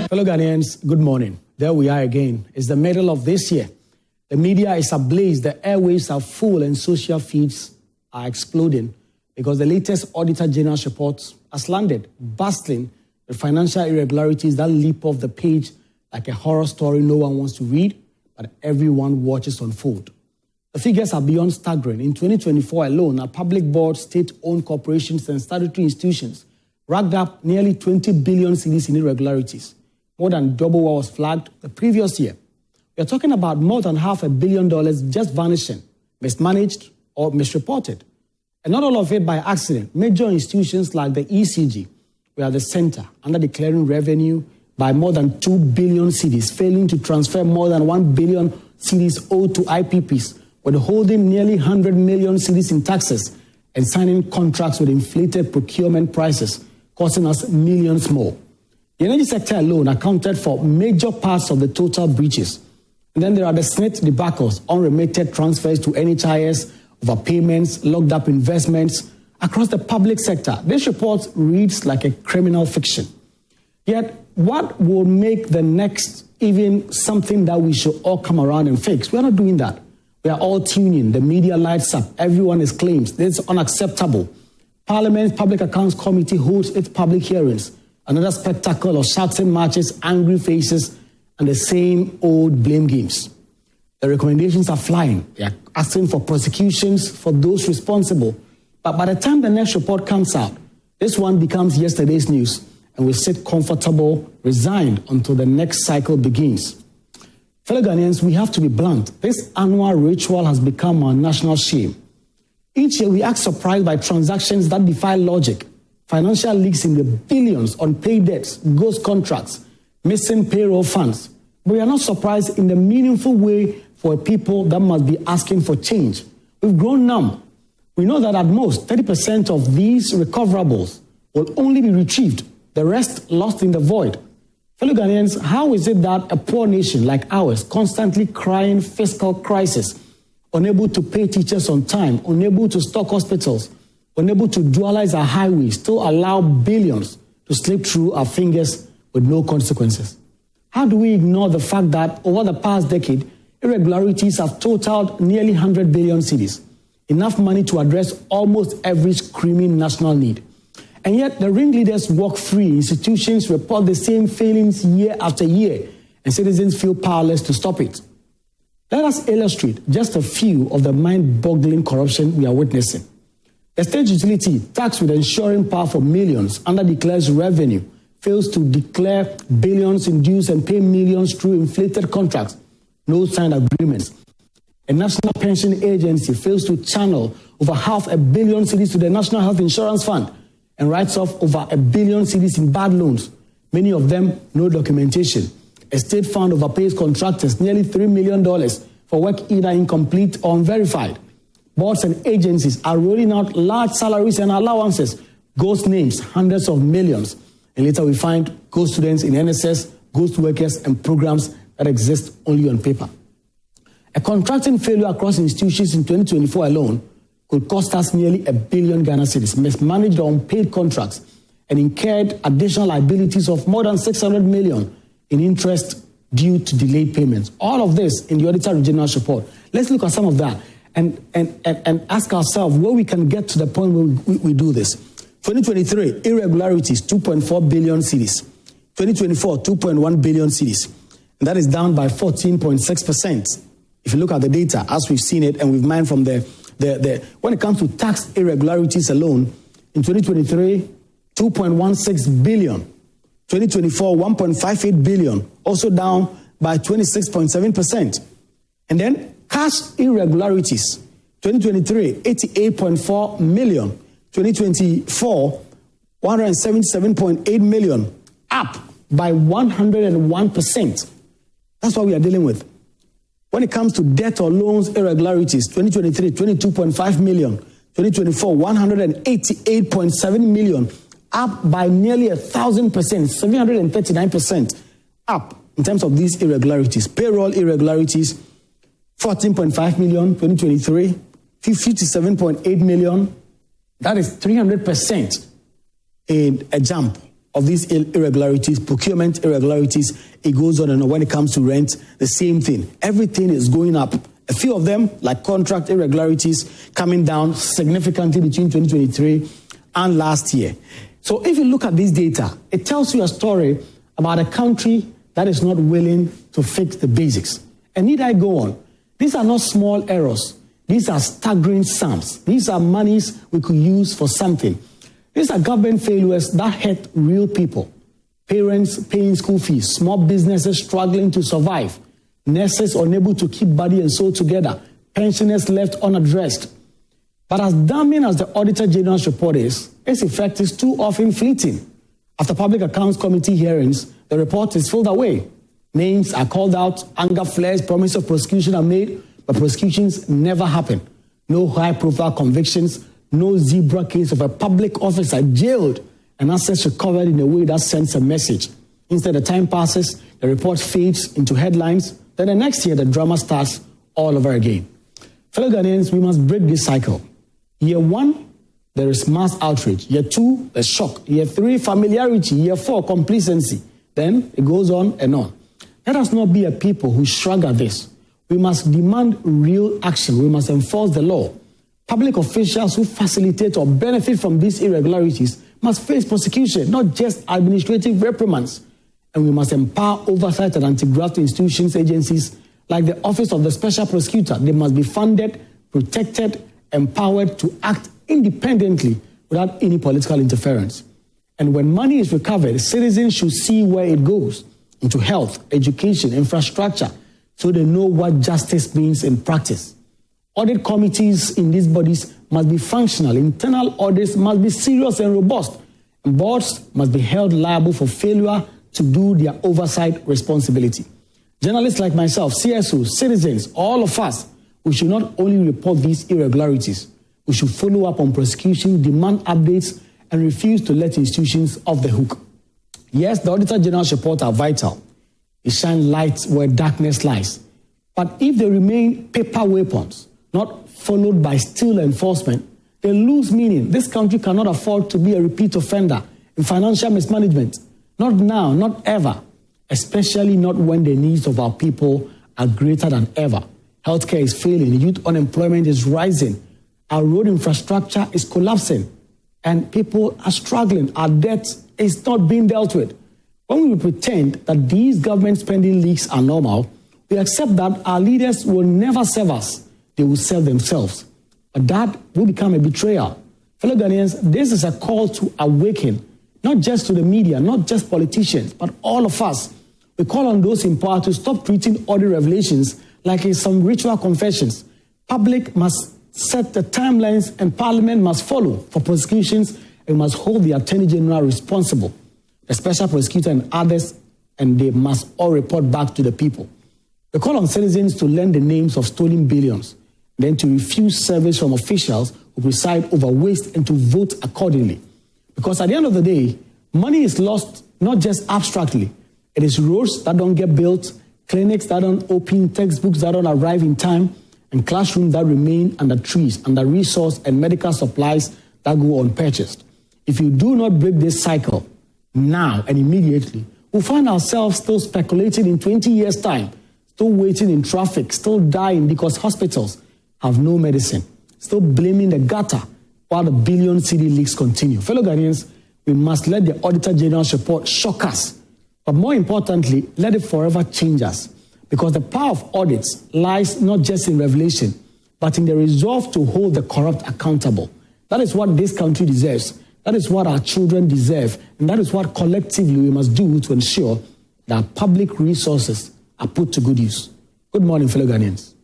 Fellow Ghanaians, good morning. There we are again. It's the middle of this year. The media is ablaze, the airwaves are full, and social feeds are exploding because the latest Auditor-General report has landed, bustling with financial irregularities that leap off the page like a horror story no one wants to read, but everyone watches unfold. The figures are beyond staggering. In 2024 alone, our public boards, state-owned corporations, and statutory institutions racked up nearly 20 billion cedis in irregularities, more than double what was flagged the previous year. We are talking about more than $500 million just vanishing, mismanaged, or misreported. And not all of it by accident. Major institutions like the ECG were at the center, under declaring revenue by more than 2 billion cedis, failing to transfer more than 1 billion cedis owed to IPPs, withholding nearly 100 million cedis in taxes, and signing contracts with inflated procurement prices, costing us millions more. The energy sector alone accounted for major parts of the total breaches. And then there are the SSNIT debacles, unremitted transfers to NHIS, overpayments, locked up investments across the public sector. This report reads like a criminal fiction. Yet, what will make the next even something that we should all come around and fix? We are not doing that. We are all tuning. The media lights up. Everyone is claims. This is unacceptable. Parliament's Public Accounts Committee holds its public hearings. Another spectacle of shouting matches, angry faces, and the same old blame games. The recommendations are flying. They are asking for prosecutions for those responsible. But by the time the next report comes out, this one becomes yesterday's news, and we sit comfortable, resigned until the next cycle begins. Fellow Ghanaians, we have to be blunt. This annual ritual has become our national shame. Each year we act surprised by transactions that defy logic. Financial leaks in the billions, unpaid debts, ghost contracts, missing payroll funds. But we are not surprised in the meaningful way for a people that must be asking for change. We've grown numb. We know that at most 30% of these recoverables will only be retrieved, the rest lost in the void. Fellow Ghanaians, how is it that a poor nation like ours, constantly crying fiscal crisis, unable to pay teachers on time, unable to stock hospitals, unable to dualize our highways, still allow billions to slip through our fingers with no consequences? How do we ignore the fact that over the past decade, irregularities have totaled nearly 100 billion cedis, enough money to address almost every screaming national need? And yet the ringleaders walk free, institutions report the same failings year after year, and citizens feel powerless to stop it. Let us illustrate just a few of the mind-boggling corruption we are witnessing. The state utility, taxed with ensuring power for millions, underdeclares revenue, fails to declare billions in dues and pay millions through inflated contracts, no signed agreements. A national pension agency fails to channel over $500 million cedis to the National Health Insurance Fund and writes off over $1 billion cedis in bad loans, many of them no documentation. A state fund overpays contractors nearly $3 million for work either incomplete or unverified. Boards and agencies are rolling out large salaries and allowances, ghost names, hundreds of millions. And later we find ghost students in NSS, ghost workers, and programs that exist only on paper. A contracting failure across institutions in 2024 alone could cost us nearly 1 billion Ghana cedis, mismanaged or unpaid contracts, and incurred additional liabilities of more than 600 million in interest due to delayed payments. All of this in the Auditor-General report. Let's look at some of that and ask ourselves where we can get to the point where we do this. 2023, irregularities, 2.4 billion cedis. 2024, 2.1 billion cedis. And that is down by 14.6%. If you look at the data, as we've seen it, and we've mined from when it comes to tax irregularities alone, in 2023, 2.16 billion. 2024, 1.58 billion, also down by 26.7%. And then cash irregularities, 2023, 88.4 million. 2024, 177.8 million, up by 101%. That's what we are dealing with. When it comes to debt or loans irregularities, 2023, 22.5 million. 2024, 188.7 million, up by nearly 1,000%, 739% up in terms of these irregularities. Payroll irregularities, 14.5 million, 2023, 57.8 million. That is 300% in a jump. of these irregularities, procurement irregularities, it goes on and on. When it comes to rent, the same thing. Everything is going up. A few of them, like contract irregularities, coming down significantly between 2023 and last year. So if you look at this data, it tells you a story about a country that is not willing to fix the basics. And need I go on? These are not small errors. These are staggering sums. These are monies we could use for something. These are government failures that hurt real people. Parents paying school fees, small businesses struggling to survive, nurses unable to keep body and soul together, pensioners left unaddressed. But as damning as the Auditor-General's report is, its effect is too often fleeting. After Public Accounts Committee hearings, the report is filled away. Names are called out, anger flares, promises of prosecution are made, but prosecutions never happen. No high-profile convictions, no zebra case of a public officer jailed and assets recovered in a way that sends a message. Instead, the time passes, the report fades into headlines, then the next year the drama starts all over again. Fellow Ghanaians, we must break this cycle. Year 1, there is mass outrage. Year 2, the shock. Year 3, familiarity. Year 4, complacency. Then it goes on and on. Let us not be a people who shrug at this. We must demand real action. We must enforce the law. Public officials who facilitate or benefit from these irregularities must face prosecution, not just administrative reprimands. And we must empower oversight and anti-graft institutions, agencies like the Office of the Special Prosecutor. They must be funded, protected, empowered to act independently without any political interference. And when money is recovered, citizens should see where it goes, into health, education, infrastructure, so they know what justice means in practice. Audit committees in these bodies must be functional. Internal audits must be serious and robust. And boards must be held liable for failure to do their oversight responsibility. Journalists like myself, CSOs, citizens, all of us, we should not only report these irregularities, we should follow up on prosecution, demand updates, and refuse to let institutions off the hook. Yes, the Auditor-General's reports are vital. They shine light where darkness lies. But if they remain paper weapons, not followed by still enforcement, they lose meaning. This country cannot afford to be a repeat offender in financial mismanagement. Not now, not ever, especially not when the needs of our people are greater than ever. Healthcare is failing, youth unemployment is rising, our road infrastructure is collapsing, and people are struggling. Our debt is not being dealt with. When we pretend that these government spending leaks are normal, we accept that our leaders will never serve us. They will serve themselves. But that will become a betrayal. Fellow Ghanaians, this is a call to awaken, not just to the media, not just politicians, but all of us. We call on those in power to stop treating audit revelations like it's some ritual confessions. Public must set the timelines and Parliament must follow for prosecutions and must hold the Attorney General responsible, the Special Prosecutor and others, and they must all report back to the people. We call on citizens to learn the names of stolen billions, then to refuse service from officials who preside over waste and to vote accordingly. Because at the end of the day, money is lost not just abstractly. It is roads that don't get built, clinics that don't open, textbooks that don't arrive in time, and classrooms that remain under trees, under resource and medical supplies that go unpurchased. If you do not break this cycle now and immediately, we'll find ourselves still speculating in 20 years' time, still waiting in traffic, still dying because hospitals have no medicine, still blaming the gutter while the billion cedi leaks continue. Fellow Ghanaians, we must let the Auditor-General's report shock us, but more importantly, let it forever change us. Because the power of audits lies not just in revelation, but in the resolve to hold the corrupt accountable. That is what this country deserves. That is what our children deserve. And that is what collectively we must do to ensure that public resources are put to good use. Good morning, fellow Ghanaians.